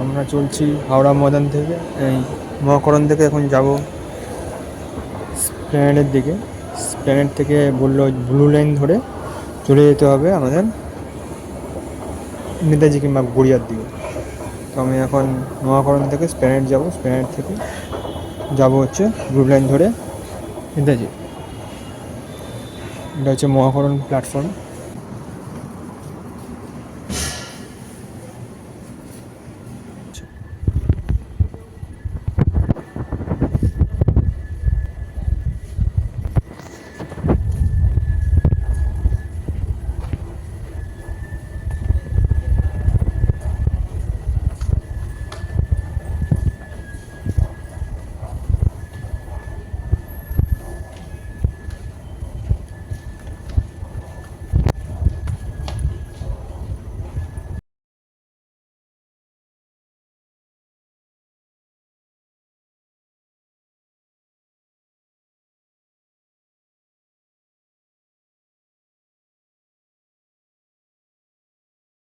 আমরা চলছি হাওড়া ময়দান থেকে, এই মহাকরণ থেকে এখন যাব স্প্ল্যানেডের দিকে। স্প্ল্যানেড থেকে বললো ব্লু লাইন ধরে চলে যেতে হবে আমাদের নেতাজি কিংবা গড়িয়ার দিকে। তো আমি এখন মহাকরণ থেকে স্প্ল্যানেড যাব, স্প্ল্যানেড থেকে যাব হচ্ছে ব্লু লাইন ধরে নেতাজি। এটা হচ্ছে মহাকরণ প্ল্যাটফর্ম।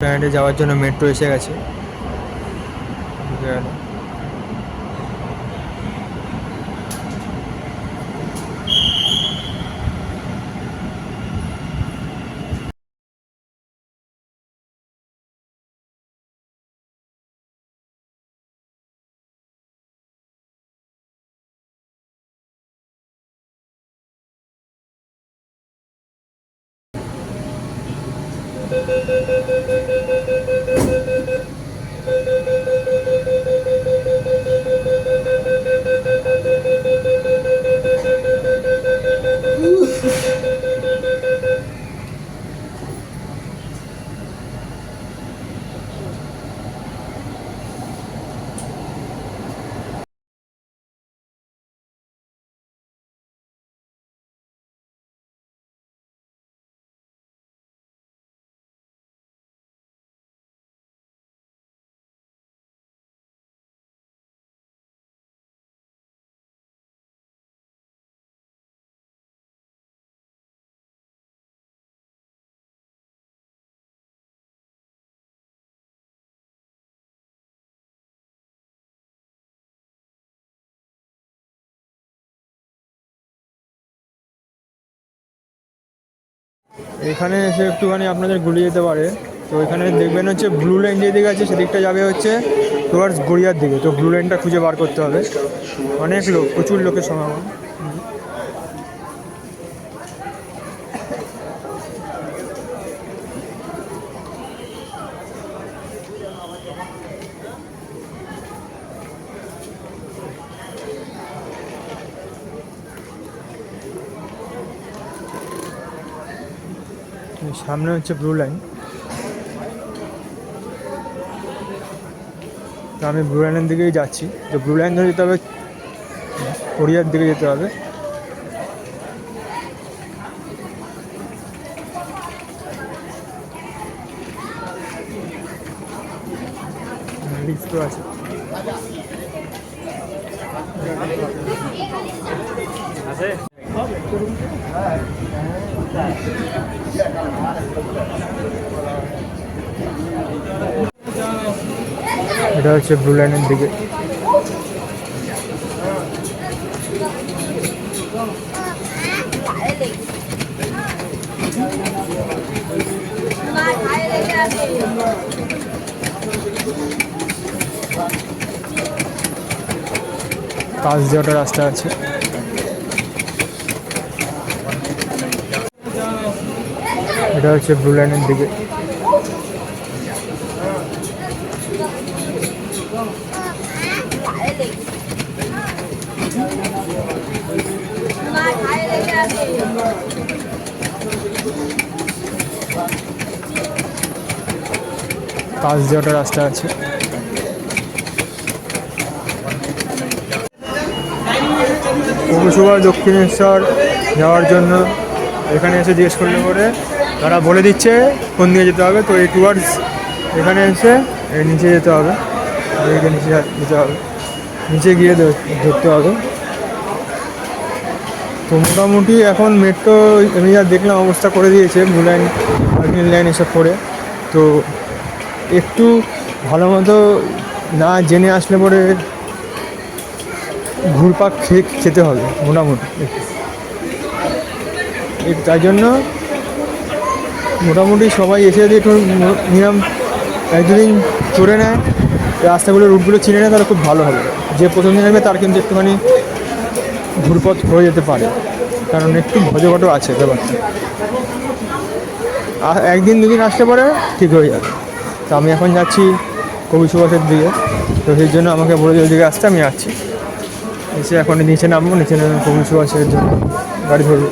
স্প্ল্যানেডে যাওয়ার জন্য মেট্রো এসে গেছে। এখানে এসে একটুখানি আপনাদের গুলিয়ে যেতে পারে। তো এখানে দেখবেন হচ্ছে ব্লু লাইন যেদিকে আছে সেদিকটা যাবে হচ্ছে টুয়ার্ডস গড়িয়ার দিকে। তো ব্লু লাইনটা খুঁজে বার করতে হবে। অনেক লোক, প্রচুর লোকের সমাগম। সামনে হচ্ছে ব্লু লাইন। তো আমি ব্লু লাইনের দিকেই যাচ্ছি। তো ব্লু লাইন ধরে যেতে হবে, গড়িয়ার দিকে যেতে হবে। লিফটও আছে। এটা হচ্ছে ব্লু লাইনের দিকে। পাশ দিয়ে ওটা রাস্তা আছে। এটা হচ্ছে ব্লু লাইনের দিকে। পাশ দিয়ে ওটা রাস্তা আছে। পৌরসভা দক্ষিণেশ্বর যাওয়ার জন্য এখানে এসে জিজ্ঞেস করলে পরে তারা বলে দিচ্ছে কোন দিকে যেতে হবে। তো এই টুয়ার্ডস এখানে এসে নিচে যেতে হবে, নিচে যেতে হবে, নিচে গিয়ে ধরতে হবে। তো মোটামুটি এখন মেট্রো আমি যা দেখলাম অবস্থা করে দিয়েছে, ব্লু লাইন গ্রিন লাইন এসব করে। তো একটু ভালো মতো না জেনে আসলে পরে ঘুরপাক খেতে হবে মোটামুটি। তাই জন্য মোটামুটি সবাই এসে যদি একটু নিয়ম এক দুদিন চড়ে নেয়, রাস্তাগুলো রুটগুলো চিনে নেয়, তাহলে খুব ভালো হবে। যে প্রথম দিন আসবে তার কিন্তু একটুখানি ঘুরপথ হয়ে যেতে পারে, কারণ একটু ভজঘট আছে ব্যাপারটা। একদিন দুদিন আসতে পারে ঠিক হয়ে যাবে। তো আমি এখন যাচ্ছি কবি সুভাষের দিকে, তো সেই জন্য আমাকে বলে দিকে আসতে আমি যাচ্ছি। এসে এখন নিচে নামবো, নিচে নেমে কবি সুভাষের জন্য গাড়ি ধরবো।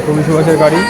কবি সুভাষের গাড়ি।